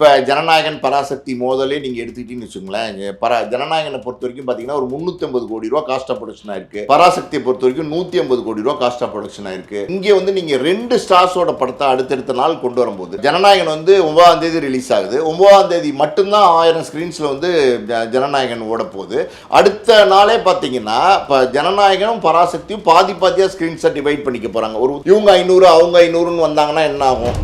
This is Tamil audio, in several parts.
இப்போ ஜனநாயகன் பராசக்தி மோதலே நீங்கள் எடுத்துக்கிட்டீங்கன்னு வச்சுங்களேன். ஜனநாயகனை பொறுத்த வரைக்கும் பார்த்தீங்கன்னா ஒரு 350 கோடி ரூபா காஸ்ட் ஆஃப் ப்ரொடக்ஷன் ஆயிருக்கு. பராசக்தியை பொறுத்த வரைக்கும் 150 கோடி ரூபா காஸ்ட் ஆஃப் ப்ரொடக்ஷன் ஆயிருக்கு. இங்கே வந்து நீங்கள் 2 ஸ்டார்ஸோட படத்தை அடுத்தடுத்த நாள் கொண்டு வரும்போது ஜனநாயகன் வந்து 9ஆம் தேதி ரிலீஸ் ஆகுது. 9ஆம் தேதி மட்டும்தான் 1000 ஸ்க்ரீன்ஸில் வந்து ஜனநாயகன் ஓட போகுது. அடுத்த நாளே பார்த்தீங்கன்னா இப்போ ஜனநாயகனும் பராசக்தியும் பாதி பாதியாக ஸ்க்ரீன்ஸை டிவைட் பண்ணிக்க போகிறாங்க. ஒரு இவங்க 500 அவங்க 500ன்னு வந்தாங்கன்னா என்ன ஆகும்?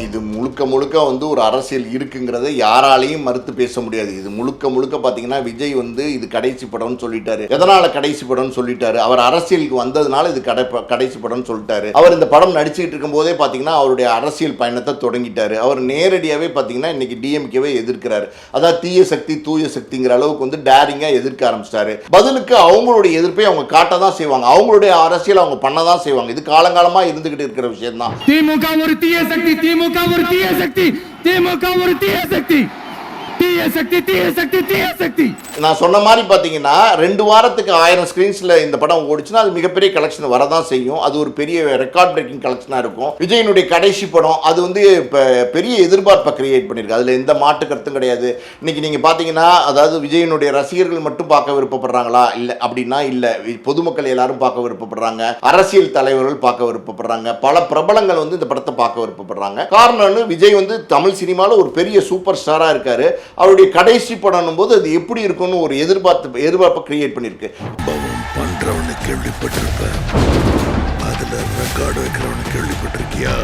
இது முழுக்க முழுக்க வந்து ஒரு அரசியல் இருக்குங்கிறத யாராலையும் மறுத்து பேச முடியாது. இது முழுக்க முழுக்க பார்த்தீங்கன்னா விஜய் வந்து இது கடைசி படம்னு சொல்லிட்டாரு. எதனால கடைசி படம்னு சொல்லிட்டாரு? அவர் அரசியலுக்கு வந்ததுனால இது கடைசி படம்னு சொல்லிட்டாரு. அவர் இந்த படம் நடிச்சுக்கிட்டு இருக்கும் போதே பார்த்தீங்கன்னா அவருடைய அரசியல் பயணத்தை தொடங்கிட்டாரு. அவர் நேரடியாகவே பார்த்தீங்கன்னா இன்னைக்கு டிஎம்கேவே எதிர்க்கிறாரு. அதாவது தீய சக்தி தூய சக்திங்கிற அளவுக்கு வந்து டேரிங்கா எதிர்க்க ஆரம்பிச்சிட்டாரு. பதிலுக்கு அவங்களுடைய எதிர்ப்பை அவங்க காட்ட தான் செய்வாங்க. அவங்களுடைய அரசியல் அவங்க பண்ண தான் செய்வாங்க. இது காலங்காலமா இருந்துகிட்டு இருக்கிற விஷயம் தான். திமுக ஒரு தீய சக்தி, திமுக ஒரு தீய சக்தி, திமுக ஒரு தீய சக்தி, தீய சக்தி, தீய சக்தி, தீய சக்தி. நான் சொன்ன மாதிரி பார்த்தீங்கன்னா 2 வாரத்துக்கு 1000 ஸ்க்ரீன்ஸில் இந்த படம் ஓடிச்சுன்னா அது மிகப்பெரிய கலெக்ஷன் வரதான் செய்யும். அது ஒரு பெரிய ரெக்கார்ட் பிரேக்கிங் கலெக்ஷனாக இருக்கும். விஜயனுடைய கடைசி படம் அது வந்து இப்போ பெரிய எதிர்பார்ப்பை கிரியேட் பண்ணியிருக்கு. அதில் எந்த மாற்று கருத்தும் கிடையாது. இன்னைக்கு நீங்கள் பார்த்தீங்கன்னா அதாவது விஜயனுடைய ரசிகர்கள் மட்டும் பார்க்க விருப்பப்படுறாங்களா? இல்லை அப்படின்னா இல்லை. பொதுமக்கள் எல்லாரும் பார்க்க விருப்பப்படுறாங்க. அரசியல் தலைவர்கள் பார்க்க விருப்பப்படுறாங்க. பல பிரபலங்கள் வந்து இந்த படத்தை பார்க்க விருப்பப்படுறாங்க. காரணம் விஜய் வந்து தமிழ் சினிமாவில் ஒரு பெரிய சூப்பர் ஸ்டாராக இருக்காரு. அவருடைய கடைசி படம் போது அது எப்படி இருக்கும்னு ஒரு எதிர்பார்ப்பை கிரியேட் பண்ணிருக்கு. பண்றவனை கேள்விப்பட்டிருப்ப, அதுல ரெக்கார்டு வைக்கிறவனை கேள்விப்பட்டிருக்கியா?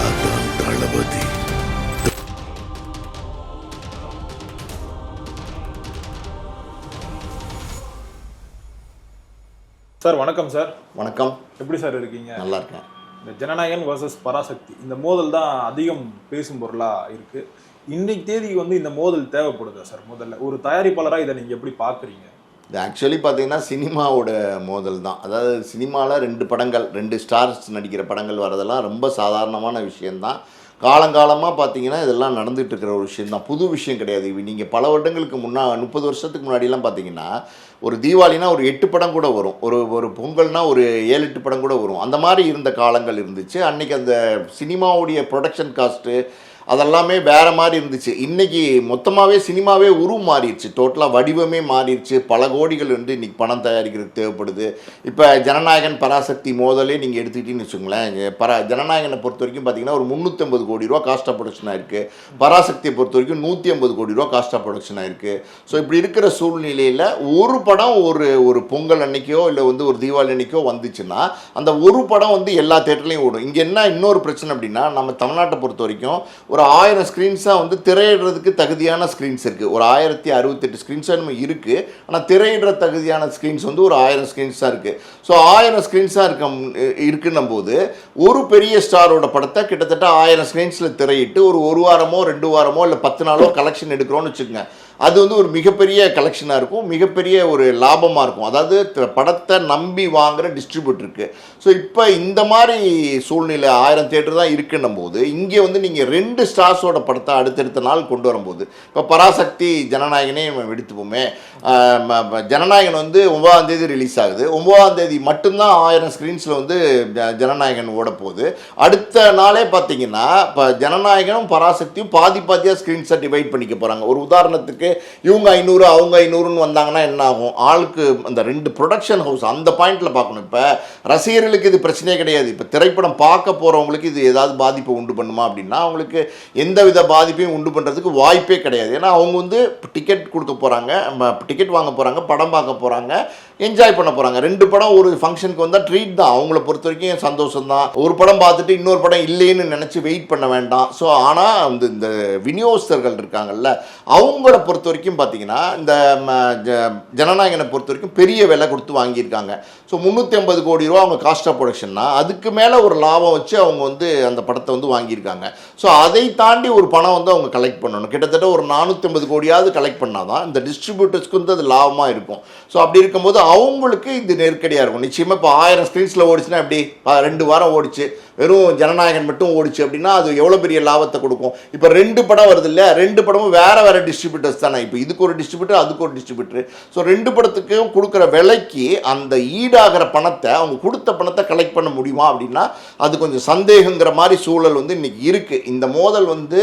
அதான் தளபதி. சார் வணக்கம் சார். வணக்கம். எப்படி சார் இருக்கீங்க? நல்லா இருக்கேன். இந்த ஜனநாயகன் வர்சஸ் பராசக்தி இந்த மோதல் தான் அதிகம் பேசும் பொருளா இருக்கு. இன்னைக்கு தேதிக்கு வந்து இந்த மோதல் தேவைப்படுதா சார்? முதல்ல ஒரு தயாரிப்பாளராக இதை நீங்க எப்படி பாக்குறீங்க? இது ஆக்சுவலி பார்த்தீங்கன்னா சினிமாவோட மோதல் தான். அதாவது சினிமாவில் 2 படங்கள் 2 ஸ்டார்ஸ் நடிக்கிற படங்கள் வரதெல்லாம் ரொம்ப சாதாரணமான விஷயந்தான். காலங்காலமாக பார்த்தீங்கன்னா இதெல்லாம் நடந்துகிட்டு இருக்கிற ஒரு விஷயம் தான். புது விஷயம் கிடையாது. நீங்கள் பல வருடங்களுக்கு 30 வருஷத்துக்கு முன்னாடிலாம் பார்த்தீங்கன்னா ஒரு தீபாவளினா ஒரு 8 படம் கூட வரும். ஒரு பொங்கல்னா ஒரு 7-8 படம் கூட வரும். அந்த மாதிரி இருந்த காலங்கள் இருந்துச்சு. அன்றைக்கி அந்த சினிமாவுடைய ப்ரொடக்ஷன் காஸ்ட்டு அதெல்லாமே வேறு மாதிரி இருந்துச்சு. இன்றைக்கி மொத்தமாகவே சினிமாவே மாறிடுச்சு. டோட்டலாக வடிவமே மாறிடுச்சு. பல கோடிகள் வந்து இன்றைக்கி பணம் தயாரிக்கிறதுக்கு தேவைப்படுது. இப்போ ஜனநாயகன் பராசக்தி மோதலே நீங்கள் எடுத்துக்கிட்டீங்கன்னு வச்சுங்களேன். ஜனநாயகனை பொறுத்த வரைக்கும் பார்த்தீங்கன்னா ஒரு 350 கோடி ரூபா காஸ்ட் ஆஃப் ப்ரொடக்ஷன் ஆயிருக்கு. பராசக்தியை பொறுத்த வரைக்கும் 150 கோடி ரூபா காஸ்ட் ஆஃப் ப்ரொடக்ஷன் ஆயிருக்கு. ஸோ இப்படி இருக்கிற சூழ்நிலையில் ஒரு படம் ஒரு பொங்கல் அன்னைக்கோ இல்லை வந்து ஒரு தீபாவளி அன்னைக்கோ வந்துச்சுன்னா அந்த ஒரு படம் வந்து எல்லா தேட்டர்லையும் ஓடும். இங்கே என்ன இன்னொரு பிரச்சனை அப்படின்னா நம்ம தமிழ்நாட்டை பொறுத்த வரைக்கும் ஒரு 1000 ஸ்க்ரீன்ஸாக வந்து திரையிடுறதுக்கு தகுதியான ஸ்க்ரீன்ஸ் இருக்குது. ஒரு 1068 ஸ்க்ரீன்ஸாக நம்ம இருக்குது. ஆனால் திரையிடுற தகுதியான ஸ்க்ரீன்ஸ் வந்து ஒரு 1000 ஸ்க்ரீன்ஸாக இருக்குது. ஸோ 1000 ஸ்க்ரீன்ஸாக இருக்குன்னும் போது ஒரு பெரிய ஸ்டாரோட படத்தை கிட்டத்தட்ட 1000 ஸ்க்ரீன்ஸில் திரையிட்டு ஒரு வாரமோ 2 வாரமோ இல்லை 10 நாளோ கலெக்ஷன் எடுக்கிறோன்னு வச்சுக்கோங்க. அது வந்து ஒரு மிகப்பெரிய கலெக்ஷனாக இருக்கும். மிகப்பெரிய ஒரு லாபமாக இருக்கும். அதாவது படத்தை நம்பி வாங்குகிற டிஸ்ட்ரிபியூட்டருக்கு. ஸோ இப்போ இந்த மாதிரி சூழ்நிலை 1000 தேட்டர் தான் இருக்குன்னும் போது இங்கே வந்து நீங்கள் 2 ஸ்டார்ஸோட படத்தை அடுத்தடுத்த நாள் கொண்டு வரும்போது இப்போ பராசக்தி ஜனநாயகனே எடுத்துப்போமே. ஜனநாயகன் வந்து 9ஆம் தேதி ரிலீஸ் ஆகுது. 9ஆம் தேதி மட்டும்தான் 1000 ஸ்க்ரீன்ஸில் வந்து ஜனநாயகன் ஓட போகுது. அடுத்த நாளே பார்த்தீங்கன்னா இப்போ ஜனநாயகனும் பராசக்தியும் பாதி பாதியாக ஸ்க்ரீன்ஸை டிவைட் பண்ணிக்க போகிறாங்க. ஒரு உதாரணத்துக்கு இவங்க 500 அவங்க 500ன்னு வந்தாங்கன்னா என்ன ஆகும்? ஆளுக்கு அந்த 2 ப்ரொடக்ஷன் ஹவுஸ் அந்த பாயிண்ட்ல பார்க்கணும். இப்போ ரசிகர்களுக்கு இது பிரச்சனையே கிடையாது. இப்போ திரைப்படம் பார்க்க போகிறவங்களுக்கு இது ஏதாவது பாதிப்பை உண்டு பண்ணுமா அப்படின்னா அவங்களுக்கு எந்த வித பாதிப்பையும் உண்டு பண்ணுறதுக்கு வாய்ப்பே கிடையாது. ஏன்னா அவங்க வந்து டிக்கெட் கொடுக்க போகிறாங்க, டிக்கெட் வாங்க போகிறாங்க, படம் பார்க்க போகிறாங்க, என்ஜாய் பண்ண போகிறாங்க. 2 படம் ஒரு ஃபங்க்ஷனுக்கு வந்தால் ட்ரீட் தான். அவங்கள பொறுத்த வரைக்கும் சந்தோஷம் தான். ஒரு படம் பார்த்துட்டு இன்னொரு படம் இல்லைன்னு நினச்சி வெயிட் பண்ண வேண்டாம். ஸோ ஆனால் இந்த விநியோகஸ்தர்கள் இருக்காங்கல்ல அவங்கள பொறுத்த வரைக்கும் பார்த்தீங்கன்னா இந்த ஜனநாயகனை பொறுத்த வரைக்கும் பெரிய விலை கொடுத்து வாங்கியிருக்காங்க. ஸோ 350 கோடி ரூபா அவங்க காஸ்ட் ஆஃப் ப்ரொடக்ஷன்னா அதுக்கு மேலே ஒரு லாபம் வச்சு அவங்க வந்து அந்த படத்தை வந்து வாங்கியிருக்காங்க. ஸோ அதை தாண்டி ஒரு பணம் வந்து அவங்க கலெக்ட் பண்ணணும். கிட்டத்தட்ட ஒரு 450 கோடியாவது கலெக்ட் பண்ணால் தான் இந்த டிஸ்ட்ரிபியூட்டர்ஸ்க்கு வந்து அது லாபமாக இருக்கும். ஸோ அப்படி இருக்கும்போது அவங்களுக்கு இது நெருக்கடியாக இருக்கும். நிச்சயமாக இப்போ 1000 ஸ்க்ரீன்ஸில் ஓடிச்சுன்னா எப்படி 2 வாரம் ஓடிச்சு, வெறும் ஜனநாயகன் மட்டும் ஓடிச்சு அப்படின்னா அது எவ்வளோ பெரிய லாபத்தை கொடுக்கும். இப்போ 2 படம் வருது இல்லையா, 2 படமும் வேறு டிஸ்ட்ரிபியூட்டர்ஸ் தானே. இப்போ இதுக்கு ஒரு டிஸ்ட்ரிபியூட்டர், அதுக்கு ஒரு டிஸ்ட்ரிபியூட்டர். ஸோ 2 படத்துக்கும் கொடுக்குற விலைக்கு அந்த ஈடாகிற பணத்தை, அவங்க கொடுத்த பணத்தை கலெக்ட் பண்ண முடியுமா அப்படின்னா அது கொஞ்சம் சந்தேகங்கிற மாதிரி சூழல் வந்து இன்றைக்கி இருக்குது. இந்த மோதல் வந்து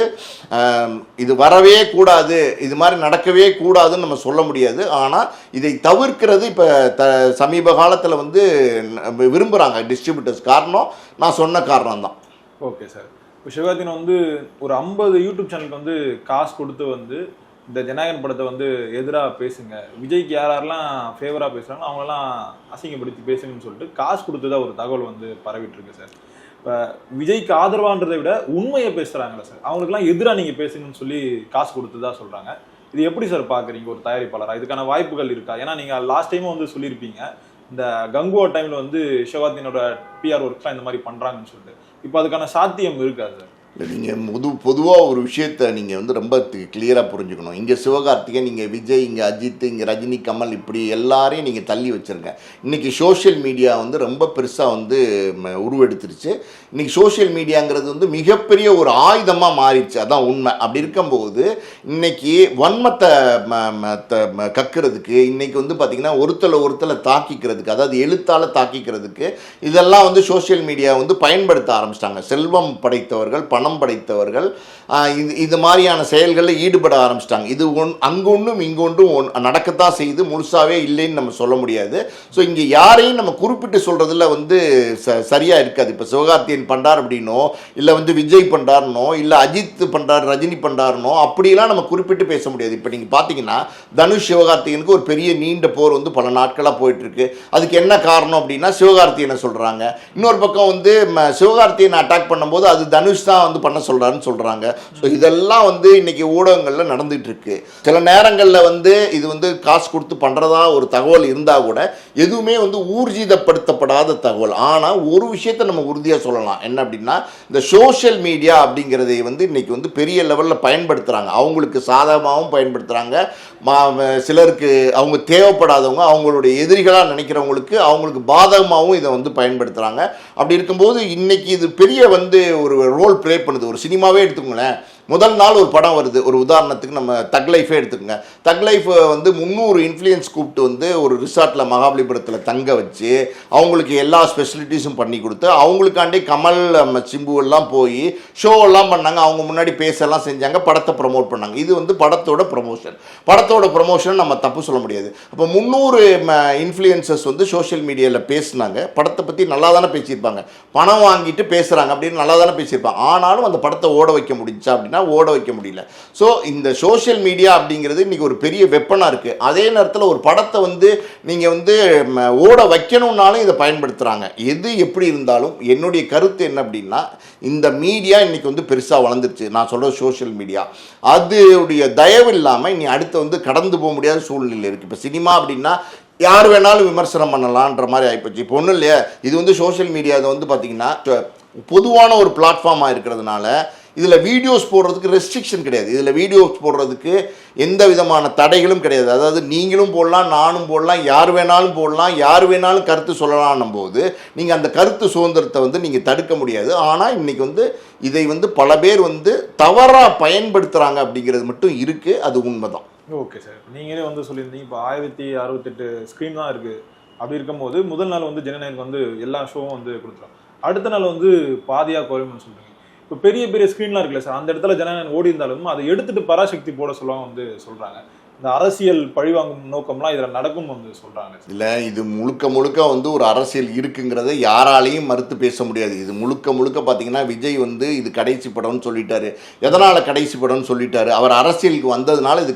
இது வரவே கூடாது, இது மாதிரி நடக்கவே கூடாதுன்னு நம்ம சொல்ல முடியாது. ஆனால் இதை தவிர்க்கிறது இப்போ சமீப காலத்தில் வந்து விரும்புகிறாங்க டிஸ்ட்ரிபியூட்டர்ஸ். காரணம் நான் சொன்ன காரணம் தான். Okay sir. இப்போ சிவகார்த்திகேயன் வந்து ஒரு 50 யூடியூப் சேனலுக்கு வந்து காசு கொடுத்து வந்து இந்த ஜனநாயகன் படத்தை வந்து எதிராக பேசுங்க, விஜய்க்கு யாரெல்லாம் ஃபேவராக பேசுகிறாங்களோ அவங்களெல்லாம் அசிங்கப்படுத்தி பேசுங்கன்னு சொல்லிட்டு காசு கொடுத்ததா ஒரு தகவல் வந்து பரவிட்டு இருக்கு சார். இப்போ விஜய்க்கு ஆதரவான்றதை விட உண்மையை பேசுகிறாங்களா சார், அவங்களுக்குலாம் எதிராக நீங்கள் பேசுங்கன்னு சொல்லி காசு கொடுத்ததா சொல்கிறாங்க. இது எப்படி சார் பார்க்குறீங்க ஒரு தயாரிப்பாளராக? இதுக்கான வாய்ப்புகள் இருக்கா? ஏன்னா நீங்கள் லாஸ்ட் டைமும் வந்து சொல்லியிருப்பீங்க இந்த கங்குவா டைமில் வந்து சிவகார்த்திகேயனோட பிஆர் ஒர்க்லாம் இந்த மாதிரி பண்ணுறாங்கன்னு சொல்லிட்டு. இப்போ அதுக்கான சாத்தியம் இருக்கா சார்? இல்லை, நீங்கள் பொதுவாக ஒரு விஷயத்தை நீங்கள் வந்து ரொம்ப கிளியராக புரிஞ்சுக்கணும். இங்கே சிவகார்த்திகேயன், இங்கே விஜய், இங்கே அஜித், இங்கே ரஜினி, கமல், இப்படி எல்லாரையும் நீங்கள் தள்ளி வச்சுருங்க. இன்றைக்கி சோஷியல் மீடியா வந்து ரொம்ப பெருசாக வந்து உருவெடுத்துருச்சு. இன்றைக்கி சோஷியல் மீடியாங்கிறது வந்து மிகப்பெரிய ஒரு ஆயுதமாக மாறிடுச்சு. அதான் உண்மை. அப்படி இருக்கும்போது இன்றைக்கி வன்மத்தை கக்கிறதுக்கு, இன்றைக்கி வந்து பார்த்திங்கன்னா ஒருத்தலை தாக்கிக்கிறதுக்கு, அதாவது எழுத்தால் தாக்கிக்கிறதுக்கு இதெல்லாம் வந்து சோஷியல் மீடியா வந்து பயன்படுத்த ஆரம்பிச்சிட்டாங்க. செல்வம் படைத்தவர்கள், பணம் படைத்தவர்கள் இது மாதிரியான செயல்களில் ஈடுபட ஆரம்பிச்சிட்டாங்க. இது அங்கு ஒன்றும் இங்கு ஒன்றும் நடக்கத்தான் செய்து, முழுசாவே இல்லைன்னு நம்ம சொல்ல முடியாது. ஸோ இங்கே யாரையும் நம்ம குறிப்பிட்டு சொல்கிறதுல வந்து சரியாக இருக்காது. இப்போ சிவகார்த்திகேயன் பண்ணுறார் அப்படின்னோ, இல்லை வந்து விஜய் பண்ணுறாருனோ, இல்லை அஜித் பண்ணுறாரு, ரஜினி பண்ணுறாருனோ, அப்படிலாம் நம்ம குறிப்பிட்டு பேச முடியாது. இப்போ நீங்கள் பார்த்தீங்கன்னா தனுஷ் சிவகார்த்திகேயனுக்கு ஒரு பெரிய நீண்ட போர் வந்து பல நாட்களாக போயிட்டுருக்கு. அதுக்கு என்ன காரணம் அப்படின்னா சிவகார்த்திகேயனை சொல்கிறாங்க. இன்னொரு பக்கம் வந்து சிவகார்த்திகேயனை அட்டாக் பண்ணும்போது அது தனுஷ் தான் வந்து பண்ண சொல்கிறாருன்னு சொல்கிறாங்க. ஸோ இதெல்லாம் வந்து இன்றைக்கி ஊடகங்களில் நடந்துகிட்டு இருக்கு. சில நேரங்களில் வந்து இது வந்து காசு கொடுத்து பண்ணுறதா ஒரு தகவல் இருந்தால் கூட எதுவுமே வந்து ஊர்ஜிதப்படுத்தப்படாத தகவல். ஆனால் ஒரு விஷயத்தை நம்ம உறுதியாக சொல்லலாம், என்ன அப்படின்னா இந்த சோஷியல் மீடியா அப்படிங்கிறதை வந்து இன்றைக்கி வந்து பெரிய லெவலில் பயன்படுத்துகிறாங்க. அவங்களுக்கு சாதகமாகவும் பயன்படுத்துகிறாங்க, சிலருக்கு அவங்க தேவைப்படாதவங்க, அவங்களுடைய எதிரிகளாக நினைக்கிறவங்களுக்கு அவங்களுக்கு பாதகமாகவும் இதை வந்து பயன்படுத்துகிறாங்க. அப்படி இருக்கும்போது இன்றைக்கி இது பெரிய வந்து ஒரு ரோல் ப்ளே பண்ணுது. ஒரு சினிமாவே எடுத்துக்கோங்களேன், முதல் நாள் ஒரு படம் வருது, ஒரு உதாரணத்துக்கு நம்ம தக் லைஃபே எடுத்துக்கோங்க. தக் லைஃப் வந்து 300 இன்ஃப்ளூயன்ஸ் கூப்பிட்டு வந்து ஒரு ரிசார்ட்டில் மகாபலிபுரத்தில் தங்க வச்சு அவங்களுக்கு எல்லா ஸ்பெசிலிட்டிஸும் பண்ணி கொடுத்து, அவங்களுக்காண்டி கமல் சிம்பு எல்லாம் போய் ஷோவெல்லாம் பண்ணாங்க, அவங்க முன்னாடி பேசலாம் செஞ்சாங்க, படத்தை ப்ரமோட் பண்ணாங்க. இது வந்து படத்தோட ப்ரமோஷன் நம்ம தப்பு சொல்ல முடியாது. அப்போ 300 இன்ஃப்ளூயன்சர்ஸ் வந்து சோஷியல் மீடியாவில் பேசினாங்க, படத்தை பற்றி நல்லா தானே பேசியிருப்பாங்க, பணம் வாங்கிட்டு பேசுகிறாங்க அப்படின்னு நல்லா தானே பேசியிருப்பாங்க. ஆனாலும் அந்த படத்தை ஓட வைக்க முடிஞ்சா அப்படின்னா ஓட வைக்க முடியல. ஸோ இந்த சோஷியல் மீடியா அப்படிங்கிறது இன்னைக்கு ஒரு பெரிய வெப்பனாக இருக்குது. அதே நேரத்தில் ஒரு படத்தை வந்து நீங்கள் வந்து ஓட வைக்கணும்னாலும் இதை பயன்படுத்துகிறாங்க. எது எப்படி இருந்தாலும் என்னுடைய கருத்து என்ன அப்படின்னா, இந்த மீடியா இன்னைக்கு வந்து பெருசாக வளர்ந்துருச்சு. நான் சொல்கிற சோஷியல் மீடியா அதுடைய தயவு இல்லாமல் இனி அடுத்து வந்து கடந்து போக முடியாத சூழ்நிலை இருக்குது. இப்போ சினிமா அப்படின்னா யார் வேணாலும் விமர்சனம் பண்ணலான்ற மாதிரி ஆகிப்போச்சு. இப்போ ஒன்றும் இல்லையா, இது வந்து சோஷியல் மீடியா வந்து பார்த்திங்கன்னா பொதுவான ஒரு பிளாட்ஃபார்மாக இருக்கிறதுனால இதில் வீடியோஸ் போடுறதுக்கு ரெஸ்ட்ரிக்ஷன் கிடையாது. இதில் வீடியோஸ் போடுறதுக்கு எந்த விதமான தடைகளும் கிடையாது. அதாவது நீங்களும் போடலாம், நானும் போடலாம், யார் வேணாலும் போடலாம், யார் வேணாலும் கருத்து சொல்லலாம்னும் போது நீங்கள் அந்த கருத்து சுதந்திரத்தை வந்து நீங்கள் தடுக்க முடியாது. ஆனால் இன்றைக்கி வந்து இதை வந்து பல பேர் வந்து தவறாக பயன்படுத்துகிறாங்க அப்படிங்கிறது மட்டும் இருக்குது. அது உண்மை தான். ஓகே சார், நீங்களே வந்து சொல்லியிருந்தீங்க இப்போ 1068 ஸ்க்ரீன் தான் இருக்குது. அப்படி இருக்கும்போது முதல் நாள் வந்து ஜனநாயகம் வந்து எல்லா ஷோவும் வந்து கொடுத்துரும், அடுத்த நாள் வந்து பாதியாக குறையும்னு சொல்கிறீங்க. இப்போ பெரிய பெரிய ஸ்க்ரீன்லாம் இருக்குல்ல சார், அந்த இடத்துல ஜனநாயகம் ஓடி இருந்தாலும் அதை எடுத்துட்டு பராசக்தி போட சொல்லுவாங்க வந்து சொல்கிறாங்க. இந்த அரசியல் பழிவாங்கும் நோக்கம்லாம் இதில் நடக்கும் வந்து சொல்கிறாங்க. இல்லை, இது முழுக்க வந்து ஒரு அரசியல் இருக்குங்கிறத யாராலையும் மறுத்து பேச முடியாது. இது முழுக்க பார்த்தீங்கன்னா விஜய் வந்து இது கடைசி படம்னு சொல்லிட்டாரு. எதனால் கடைசி படம்னு சொல்லிட்டாரு? அவர் அரசியலுக்கு வந்ததுனால இது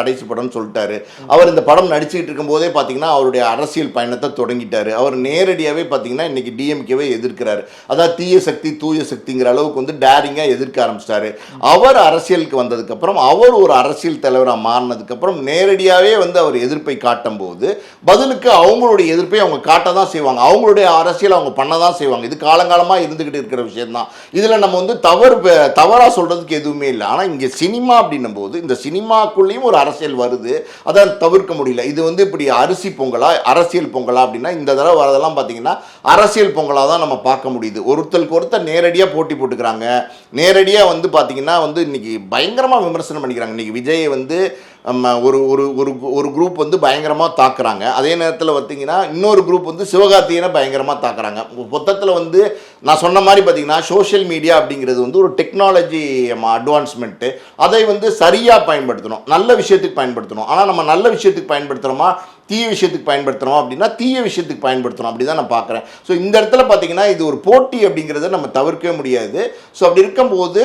கடைசி படம்னு சொல்லிட்டாரு. அவர் இந்த படம் நடிச்சுக்கிட்டு இருக்கும்போதே பார்த்தீங்கன்னா அவருடைய அரசியல் பயணத்தை தொடங்கிட்டாரு. அவர் நேரடியாகவே பார்த்தீங்கன்னா இன்றைக்கி டிஎம்கேவே எதிர்க்கிறாரு. அதாவது தீய சக்தி தூய சக்திங்கிற அளவுக்கு வந்து டேரிங்காக எதிர்க்க ஆரம்பிச்சிட்டாரு. அவர் அரசியலுக்கு வந்ததுக்கப்புறம், அவர் ஒரு அரசியல் தலைவராக மாறினதுக்கப்புறம் வந்ததுக்கப்புறம் நேரடியாகவே வந்து அவர் எதிர்ப்பை காட்டும் போது பதிலுக்கு அவங்களுடைய எதிர்ப்பை அவங்க காட்ட தான் செய்வாங்க, அவங்களுடைய அரசியல் அவங்க பண்ண தான் செய்வாங்க. இது காலங்காலமாக இருந்துக்கிட்டு இருக்கிற விஷயம்தான். இதில் நம்ம வந்து தவறாக சொல்கிறதுக்கு எதுவுமே இல்லை. ஆனால் இங்கே சினிமா அப்படின்னும் போது இந்த சினிமாக்குள்ளேயும் ஒரு அரசியல் வருது, அதை தவிர்க்க முடியல. இது வந்து இப்படி அரிசி பொங்கலா அரசியல் பொங்கலா அப்படின்னா இந்த தடவை வரதெல்லாம் பார்த்தீங்கன்னா அரசியல் பொங்கலாக தான் நம்ம பார்க்க முடியுது. ஒருத்தருக்கு ஒருத்தர் நேரடியாக போட்டி போட்டுக்கிறாங்க. நேரடியாக வந்து பார்த்தீங்கன்னா வந்து இன்னைக்கு பயங்கரமாக விமர்சனம் பண்ணிக்கிறாங்க. இன்னைக்கு விஜயை வந்து ஒரு ஒரு ஒரு ஒரு குரூப் வந்து பயங்கரமாக தாக்குறாங்க. அதே நேரத்தில் பார்த்தீங்கன்னா இன்னொரு குரூப் வந்து சிவகார்த்திகேயனை பயங்கரமாக தாக்குறாங்க. மொத்தத்தில் வந்து நான் சொன்ன மாதிரி பார்த்தீங்கன்னா சோஷியல் மீடியா அப்படிங்கிறது வந்து ஒரு டெக்னாலஜி அட்வான்ஸ்மெண்ட்டு. அதை வந்து சரியாக பயன்படுத்தணும், நல்ல விஷயத்துக்கு பயன்படுத்தணும். ஆனால் நம்ம நல்ல விஷயத்துக்கு பயன்படுத்துகிறோமா தீய விஷயத்துக்கு பயன்படுத்துகிறோம் அப்படின்னா தீய விஷயத்துக்கு பயன்படுத்தணும், அப்படி தான் நான் பார்க்குறேன். ஸோ இந்த இடத்துல பார்த்தீங்கன்னா இது ஒரு போட்டி அப்படிங்கிறத நம்ம தவிர்க்கவே முடியாது. ஸோ அப்படி இருக்கும்போது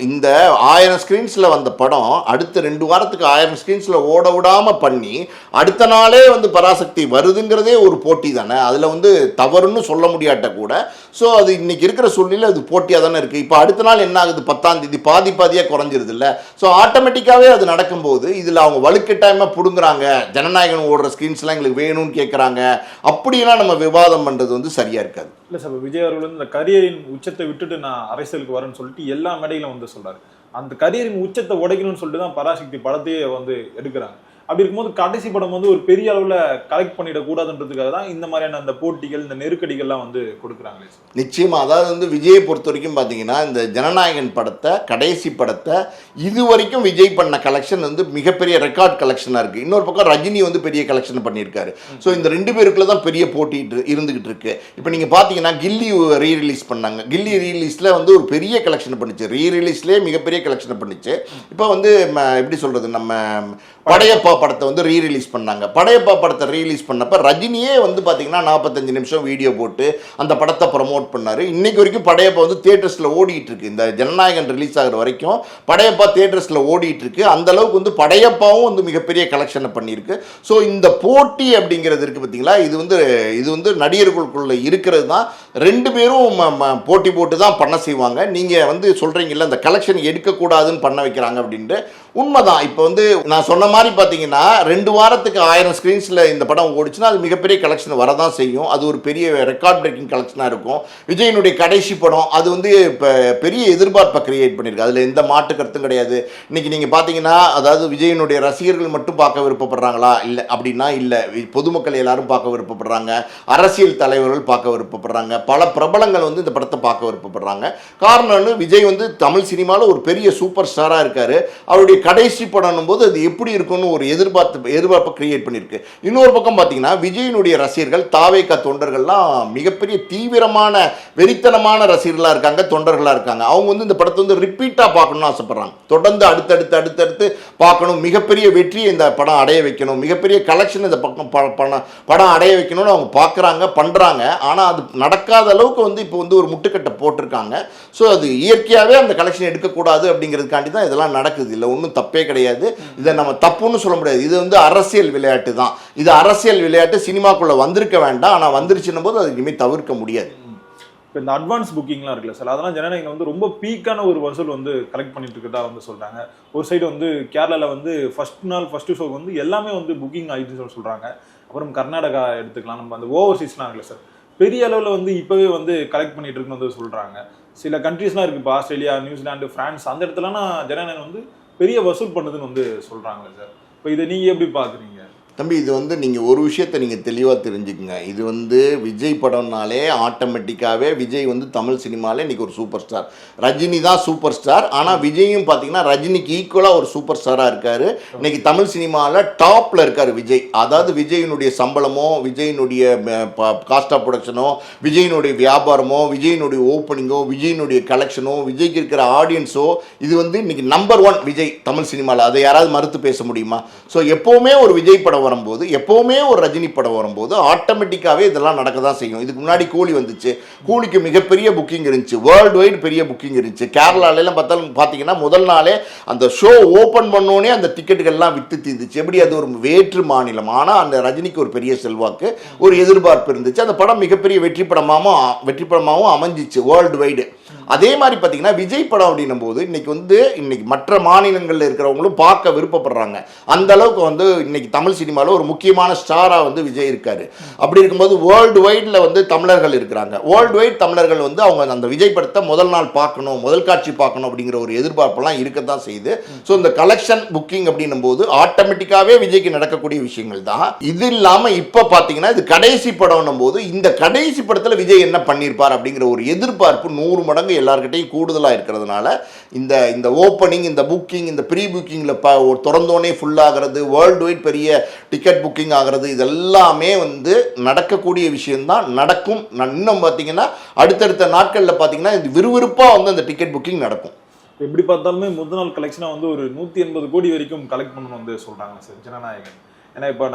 இந்த 1000 ஸ்க்ரீன்ஸில் வந்த படம் அடுத்த 2 வாரத்துக்கு 1000 ஸ்க்ரீன்ஸில் ஓட விடாமல் பண்ணி அடுத்த நாளே வந்து பராசக்தி வருதுங்கிறதே ஒரு போட்டி தானே. அதில் வந்து தவறுன்னு சொல்ல முடியாட்ட கூட ஸோ அது இன்றைக்கி இருக்கிற சூழ்நிலை அது போட்டியாக தானே இருக்குது. இப்போ அடுத்த நாள் என்ன ஆகுது, 10ஆம் தேதி பாதியாக குறைஞ்சிருது இல்லை. ஸோ ஆட்டோமேட்டிக்காகவே அது நடக்கும்போது இதில் அவங்க வலுக்கட்டாயமாக பிடுங்குறாங்க, ஜனநாயகன் ஓடுற ஸ்க்ரீன்ஸ்லாம் எங்களுக்கு வேணும்னு கேட்குறாங்க. அப்படியெல்லாம் நம்ம விவாதம் பண்ணுறது வந்து சரியாக இருக்காது. இல்லை சார், விஜய் அவர்கள் வந்து இந்த கரியரின் உச்சத்தை விட்டுட்டு நான் அரசியலுக்கு வரேன்னு சொல்லிட்டு எல்லா மேடையிலும் வந்து சொல்கிறாரு. அந்த கரியரின் உச்சத்தை உடைக்கணும்னு சொல்லிட்டு தான் பராசக்தி படத்தையே வந்து எடுக்கிறாங்க. அப்படி இருக்கும்போது கடைசி படம் வந்து ஒரு பெரிய அளவில் கலெக்ட் பண்ணிடக்கூடாதுன்றதுக்காக தான் இந்த மாதிரியான அந்த போட்டிகள் இந்த நெருக்கடிகள்லாம் வந்து கொடுக்குறாங்களே. நிச்சயமாக அதாவது வந்து விஜயை பொறுத்த வரைக்கும் பார்த்தீங்கன்னா இந்த ஜனநாயகன் படத்தை கடைசி படத்தை இது வரைக்கும் விஜய் பண்ண கலெக்ஷன் வந்து மிகப்பெரிய ரெக்கார்ட் கலெக்ஷனாக இருக்குது. இன்னொரு பக்கம் ரஜினி வந்து பெரிய கலெக்ஷன் பண்ணியிருக்காரு. ஸோ இந்த 2 பேருக்குள்ள தான் பெரிய போட்டி இருந்துகிட்டு இருக்கு. இப்போ நீங்கள் பார்த்தீங்கன்னா கில்லி ரீரிலீஸ் பண்ணாங்க. கில்லி ரீரிலீஸில் வந்து ஒரு பெரிய கலெக்ஷன் பண்ணிச்சு, ரீரிலீஸ்லேயே மிகப்பெரிய கலெக்ஷன் பண்ணிச்சு. இப்போ வந்து எப்படி சொல்கிறது, நம்ம படையப்பா படத்தை வந்து ரீரிலீஸ் பண்ணாங்க. படையப்பா படத்தை ரீரிலீஸ் பண்ணப்போ ரஜினியே வந்து பார்த்தீங்கன்னா 45 நிமிஷம் வீடியோ போட்டு அந்த படத்தை ப்ரமோட் பண்ணார். இன்றைக்கு வரைக்கும் படையப்பா வந்து தியேட்டர்ஸில் ஓடிட்டு இருக்கு. இந்த ஜனநாயகன் ரிலீஸ் ஆகிற வரைக்கும் படையப்பா தியேட்டர்ஸில் ஓடிட்டு இருக்கு. அந்த அளவுக்கு வந்து படையப்பாவும் வந்து மிகப்பெரிய கலெக்ஷனை பண்ணியிருக்கு. ஸோ இந்த போட்டி அப்படிங்கிறது இருக்குது பார்த்தீங்களா, இது வந்து நடிகர்களுக்குள்ள இருக்கிறது தான். 2 பேரும் போட்டி போட்டு தான் பண்ண செய்வாங்க. நீங்கள் வந்து சொல்கிறீங்கல்ல இந்த கலெக்ஷன் எடுக்கக்கூடாதுன்னு பண்ண வைக்கிறாங்க அப்படின்ட்டு உண்மைதான். இப்போ வந்து நான் சொன்ன மாதிரி பார்த்தீங்கன்னா 2 வாரத்துக்கு 1000 ஸ்க்ரீன்ஸில் இந்த படம் ஓடிச்சுன்னா அது மிகப்பெரிய கலெக்ஷன் வரதான் செய்யும். அது ஒரு பெரிய ரெக்கார்ட் பிரேக்கிங் கலெக்ஷனாக இருக்கும். விஜயனுடைய கடைசி படம் அது வந்து இப்போ பெரிய எதிர்பார்ப்பை கிரியேட் பண்ணியிருக்கு. அதில் எந்த மாற்று கருத்தும் கிடையாது. இன்றைக்கி நீங்கள் பார்த்தீங்கன்னா அதாவது விஜயனுடைய ரசிகர்கள் மட்டும் பார்க்க விருப்பப்படுறாங்களா இல்லை அப்படின்னா இல்லை, பொதுமக்கள் எல்லாரும் பார்க்க விருப்பப்படுறாங்க, அரசியல் தலைவர்கள் பார்க்க விருப்பப்படுறாங்க, பல பிரபலங்கள் வந்து இந்த படத்தை பார்க்க விருப்பப்படுறாங்க. காரணம்னு விஜய் வந்து தமிழ் சினிமாவில் ஒரு பெரிய சூப்பர் ஸ்டாராக இருக்கார். அவருடைய கடைசி படம் போது அது எப்படி இருக்குன்னு ஒரு எதிர்பார்ப்பை கிரியேட் பண்ணியிருக்கு. இன்னொரு பக்கம் பார்த்தீங்கன்னா விஜயினுடைய ரசிகர்கள் தாவேகா தொண்டர்கள்லாம் மிகப்பெரிய தீவிரமான வெறித்தனமான ரசிகர்களாக இருக்காங்க, தொண்டர்களாக இருக்காங்க. அவங்க வந்து இந்த படத்தை வந்து ரிப்பீட்டாக பார்க்கணும்னு ஆசைப்படுறாங்க. தொடர்ந்து அடுத்தடுத்து பார்க்கணும், மிகப்பெரிய வெற்றியை இந்த படம் அடைய வைக்கணும், மிகப்பெரிய கலெக்ஷன் இந்த பக்கம் படம் அடைய வைக்கணும்னு அவங்க பார்க்குறாங்க, பண்ணுறாங்க. ஆனால் அது நடக்காத அளவுக்கு வந்து இப்போ வந்து ஒரு முட்டுக்கட்டை போட்டிருக்காங்க. ஸோ அது இயற்கையாகவே அந்த கலெக்ஷன் எடுக்கக்கூடாது அப்படிங்கிறதுக்காண்டி தான் இதெல்லாம் நடக்குது. இல்லை ஒன்றும் தப்பே கிடையாது. இதை நம்ம தப்புன்னு சொல்ல முடியாது. இது வந்து அரசியல் விளையாட்டு தான். இது அரசியல் விளையாட்டு சினிமாக்குள்ளே வந்திருக்க வேண்டாம். ஆனால் வந்துருச்சுன்னும் போது அது இனிமேல் தவிர்க்க முடியாது. இப்போ இந்த அட்வான்ஸ் புக்கிங்லாம் இருக்குல்ல சார், அதெல்லாம் ஜனநாயகம் வந்து ரொம்ப பீக்கான ஒரு வசூல் வந்து கலெக்ட் பண்ணிட்டு இருக்கதா வந்து சொல்கிறாங்க. ஒரு சைடு வந்து கேரளாவில் வந்து ஃபர்ஸ்ட் ஷோக்கு வந்து எல்லாமே வந்து புக்கிங் ஆகிட்டு சொல்கிறாங்க. அப்புறம் கர்நாடகா எடுத்துக்கலாம், நம்ம அந்த ஓவர்சீஸ்லாம் இருக்குல்ல சார், பெரிய அளவில் வந்து இப்போவே வந்து கலெக்ட் பண்ணிட்டு இருக்குன்னு வந்து சொல்கிறாங்க. சில கண்ட்ரீஸ்லாம் இருக்குது, இப்போ ஆஸ்திரேலியா, நியூசிலாந்து, ஃப்ரான்ஸ், அந்த இடத்துலலாம் ஜனநாயகம் வந்து பெரிய வசூல் பண்ணுதுன்னு வந்து சொல்கிறாங்களே சார். இப்போ இதை நீங்கள் எப்படி பார்க்குறீங்க? தம்பி, இது வந்து நீங்கள் ஒரு விஷயத்தை நீங்கள் தெளிவாக தெரிஞ்சுக்கங்க. இது வந்து விஜய் படம்னாலே ஆட்டோமேட்டிக்காகவே விஜய் வந்து தமிழ் சினிமாவில் இன்றைக்கி ஒரு சூப்பர் ஸ்டார். ரஜினி தான் சூப்பர் ஸ்டார். ஆனால் விஜயும் பார்த்தீங்கன்னா ரஜினிக்கு ஈக்குவலாக ஒரு சூப்பர் ஸ்டாராக இருக்கார். இன்றைக்கி தமிழ் சினிமாவில் டாப்பில் இருக்கார் விஜய். அதாவது விஜயினுடைய சம்பளமோ, விஜயினுடைய காஸ்ட் ஆஃப் ப்ரொடக்ஷனோ, விஜயினுடைய வியாபாரமோ, விஜயினுடைய ஓப்பனிங்கோ, விஜயினுடைய கலெக்ஷனோ, விஜய்க்கு இருக்கிற ஆடியன்ஸோ, இது வந்து இன்றைக்கி நம்பர் 1 விஜய் தமிழ் சினிமாவில். அதை யாராவது மறுத்து பேச முடியுமா? ஸோ எப்போவுமே ஒரு விஜய் படம் வரும்போது, எப்போவுமே ஒரு ரஜினி படம் வரும்போது ஆட்டோமேட்டிக்காகவே இதெல்லாம் நடக்க தான் செய்யும். இதுக்கு முன்னாடி கூலி வந்துச்சு, கூலிக்கு மிகப்பெரிய புக்கிங் இருந்துச்சு, வேர்ல்டு வைடு பெரிய புக்கிங் இருந்துச்சு. கேரளாலெல்லாம் பார்த்தீங்கன்னா முதல் நாளே அந்த ஷோ ஓப்பன் பண்ணோன்னே அந்த டிக்கெட்டுகள்லாம் விற்று தீர்ந்துச்சு. எப்படி அது ஒரு வேற்று மாநிலம், ஆனால் அந்த ரஜினிக்கு ஒரு பெரிய செல்வாக்கு, ஒரு எதிர்பார்ப்பு இருந்துச்சு. அந்த படம் மிகப்பெரிய வெற்றி படமாகவும் அமைஞ்சிச்சு வேர்ல்டு வைடு. அதே மாதிரி பார்த்தீங்கன்னா விஜய் படம் அப்படின்னும் போது இன்னைக்கு மற்ற மாநிலங்களில் இருக்கிறவங்களும் பார்க்க விருப்பப்படுறாங்க. அந்த அளவுக்கு வந்து இன்னைக்கு தமிழ் சினிமாவில் ஒரு முக்கியமான ஸ்டாராக வந்து விஜய் இருக்காரு. அப்படி இருக்கும்போது வேர்ல்டு வைடில் வந்து தமிழர்கள் இருக்கிறாங்க. வேர்ல்டு வைட் தமிழர்கள் வந்து அவங்க அந்த விஜய் படத்தை முதல் நாள் பார்க்கணும், முதல் காட்சி பார்க்கணும் அப்படிங்கிற ஒரு எதிர்பார்ப்பெல்லாம் இருக்கத்தான் செய்யுது. ஸோ இந்த கலெக்ஷன் புக்கிங் அப்படின்னும் போது ஆட்டோமேட்டிக்காகவே விஜய்க்கு நடக்கக்கூடிய விஷயங்கள் தான். இது இல்லாமல் இப்போ பார்த்தீங்கன்னா இது கடைசி படம்னும் போது இந்த கடைசி படத்தில் விஜய் என்ன பண்ணியிருப்பார் அப்படிங்கிற ஒரு எதிர்பார்ப்பு 100 மடங்கு எல்லார்கிட்டையும் கூடுதலாக இருக்கிறதுனால இந்த ஓப்பனிங், இந்த புக்கிங், இந்த ப்ரீ புக்கிங்கில் திறந்தோனே ஃபுல்லாகிறது, வேர்ல்டு வைட் பெரிய டிக்கெட் புக்கிங் ஆகிறது, இதெல்லாமே வந்து நடக்கக்கூடிய விஷயம்தான், நடக்கும். இன்னும் பார்த்தீங்கன்னா அடுத்தடுத்த நாட்களில் பார்த்தீங்கன்னா இது விறுவிறுப்பாக வந்து அந்த டிக்கெட் புக்கிங் நடக்கும். எப்படி பார்த்தாலுமே முதல் நாள் கலெக்ஷனாக வந்து ஒரு 180 கோடி வரைக்கும் கலெக்ட் பண்ணணும் வந்து சொல்கிறாங்க சார் ஜனநாயகன். ஏன்னா இப்போ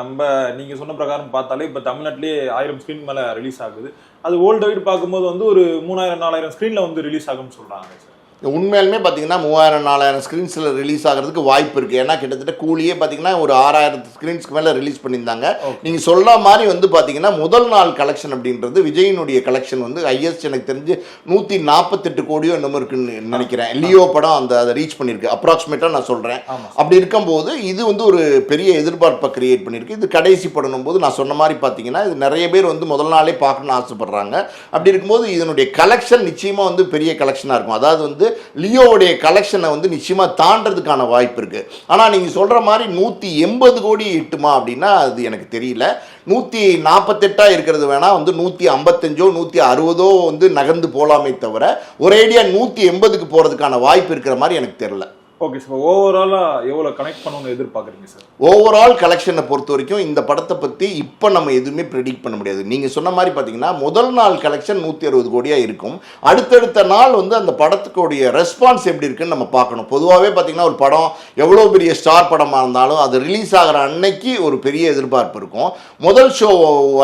நீங்கள் சொன்ன பிரகாரம் பார்த்தாலே இப்போ தமிழ்நாட்டிலேயே 1000 ஸ்க்ரீன் மேலே ரிலீஸ் ஆகுது. அது வேர்ல்டு வைடு பார்க்கும்போது வந்து ஒரு 3000-4000 ஸ்க்ரீனில் வந்து ரிலீஸ் ஆகும்னு சொல்கிறாங்க சார். உண்மையாலுமே பார்த்தீங்கன்னா 3000-4000 ஸ்க்ரீன்ஸில் ரிலீஸ் ஆகிறதுக்கு வாய்ப்பு இருக்குது. ஏன்னா கிட்டத்தட்ட கூலியே பார்த்தீங்கன்னா ஒரு 6000 ஸ்க்ரீன்ஸ்க்கு மேலே ரிலீஸ் பண்ணியிருந்தாங்க. நீங்கள் சொல்ல மாதிரி வந்து பார்த்தீங்கன்னா முதல் நாள் கலெக்ஷன் அப்படின்றது விஜயினுடைய கலெக்ஷன் வந்து ஹையஸ்ட் எனக்கு தெரிஞ்சு 148 கோடியோ என்னமோ இருக்குன்னு நினைக்கிறேன். லியோ படம் அதை ரீச் பண்ணியிருக்கு அப்ராக்சிமேட்டாக நான் சொல்கிறேன். அப்படி இருக்கும்போது இது வந்து ஒரு பெரிய எதிர்பார்ப்பை கிரியேட் பண்ணியிருக்கு. இது கடைசி படம் போது நான் சொன்ன மாதிரி பார்த்தீங்கன்னா இது நிறைய பேர் வந்து முதல் நாளே பார்க்கணும்னு ஆசைப்படுறாங்க. அப்படி இருக்கும்போது இதனுடைய கலெக்ஷன் நிச்சயமாக வந்து பெரிய கலெக்ஷனாக இருக்கும். அதாவது வந்து லியோவுடைய கலெக்ஷனை வந்து நிச்சயமா தாண்டறதுக்கான வாய்ப்பு இருக்கு. ஆனா நீங்க சொல்ற மாதிரி 180 கோடி எட்டுமா அப்படின்னா அது எனக்கு தெரியல. 148 இருக்கிறது வேணா வந்து 155 160 வந்து நகர்ந்து போலாமே தவிர ஒரேடியா 180க்கு போறதுக்கான வாய்ப்பு இருக்கிற மாதிரி எனக்கு தெரியல. ஓகே சார், ஓவராலாக எவ்வளோ கனெக்ட் பண்ணணும்னு எதிர்பார்க்குறீங்க சார்? ஓவரால் கலெக்ஷனை பொறுத்த வரைக்கும் இந்த படத்தை பற்றி இப்போ நம்ம எதுவுமே ப்ரெடிக்ட் பண்ண முடியாது. நீங்கள் சொன்ன மாதிரி பார்த்தீங்கன்னா முதல் நாள் கலெக்ஷன் 160 கோடியாக இருக்கும். அடுத்தடுத்த நாள் வந்து அந்த படத்துக்குடைய ரெஸ்பான்ஸ் எப்படி இருக்குன்னு நம்ம பார்க்கணும். பொதுவாகவே பார்த்தீங்கன்னா ஒரு படம் எவ்வளோ பெரிய ஸ்டார் படமாக இருந்தாலும் அது ரிலீஸ் ஆகிற அன்னைக்கு ஒரு பெரிய எதிர்பார்ப்பு இருக்கும். முதல் ஷோ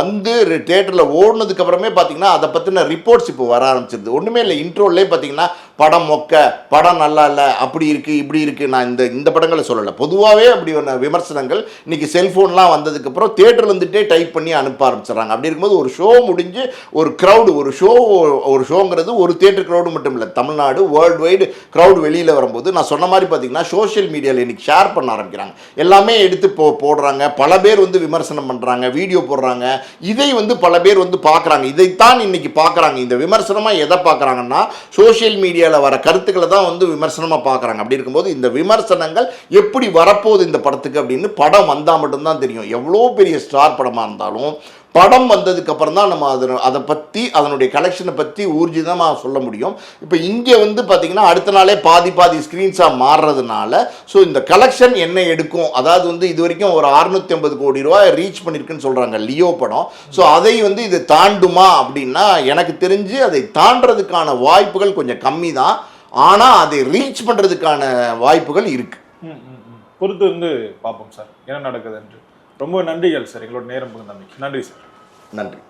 வந்து தேட்டரில் ஓடுனதுக்கு அப்புறமே பார்த்தீங்கன்னா அதை பற்றின ரிப்போர்ட்ஸ் இப்போ வர ஆரம்பிச்சிருது. ஒன்றுமே இல்லை, இன்ட்ரோலே பார்த்தீங்கன்னா படம் மொக்க, படம் நல்லா இல்லை, அப்படி இருக்குது இப்படி இருக்குது. நான் இந்த படங்களை சொல்லலை, பொதுவாகவே அப்படி ஒன்று விமர்சனங்கள் இன்னைக்கு செல்ஃபோன்லாம் வந்ததுக்கப்புறம் தேட்டரில் வந்துட்டே டைப் பண்ணி அனுப்ப ஆரம்பிச்சிடறாங்க. அப்படி இருக்கும்போது ஒரு ஷோ முடிஞ்சு ஒரு க்ரௌடு ஒரு ஷோங்கிறது ஒரு தேட்டர் க்ரௌடு மட்டும் இல்லை, தமிழ்நாடு வேர்ல்டு வைடு க்ரௌடு வெளியில் வரும்போது நான் சொன்ன மாதிரி பார்த்தீங்கன்னா சோஷியல் மீடியாவில் இன்னைக்கு ஷேர் பண்ண ஆரம்பிக்கிறாங்க. எல்லாமே எடுத்து போடுறாங்க. பல பேர் வந்து விமர்சனம் பண்ணுறாங்க, வீடியோ போடுறாங்க. இதை வந்து பல பேர் வந்து பார்க்குறாங்க. இதைத்தான் இன்னைக்கு பார்க்குறாங்க. இந்த விமர்சனமாக எதை பார்க்குறாங்கன்னா சோஷியல் மீடியாவில் வர கருத்துக்களை தான் வந்து விமர்சனமாக பார்க்குறாங்க. அப்படி இருக்கும்போது இந்த விமர்சனங்கள் எப்படி வரப்போகுது இந்த படத்துக்கு அப்படின்னு படம் வந்தால் மட்டும்தான் தெரியும். எவ்வளோ பெரிய ஸ்டார் படமாக இருந்தாலும் படம் வந்ததுக்கு அப்புறம் தான் நம்ம அதை பற்றி அதனுடைய கலெக்ஷனை பற்றி ஊர்ஜிதமாக சொல்ல முடியும். இப்போ இங்கே வந்து பார்த்தீங்கன்னா அடுத்த நாளே பாதி ஸ்க்ரீன்ஸாக மாறுறதுனால ஸோ இந்த கலெக்ஷன் என்ன எடுக்கும், அதாவது வந்து இது வரைக்கும் ஒரு 650 கோடி ரூபாய் ரீச் பண்ணியிருக்குன்னு சொல்கிறாங்க லியோ படம். ஸோ அதை வந்து இது தாண்டுமா அப்படின்னா எனக்கு தெரிஞ்சு அதை தாண்டறதுக்கான வாய்ப்புகள் கொஞ்சம் கம்மி தான். ஆனால் அதை ரீச் பண்ணுறதுக்கான வாய்ப்புகள் இருக்குது. பொறுத்து வந்து பார்ப்போம் சார் என்ன நடக்குது என்று. ரொம்ப நன்றிகள் சார், எங்களோட நேரம் பகிர்ந்தமைக்கு. நன்றி சார். நன்றி.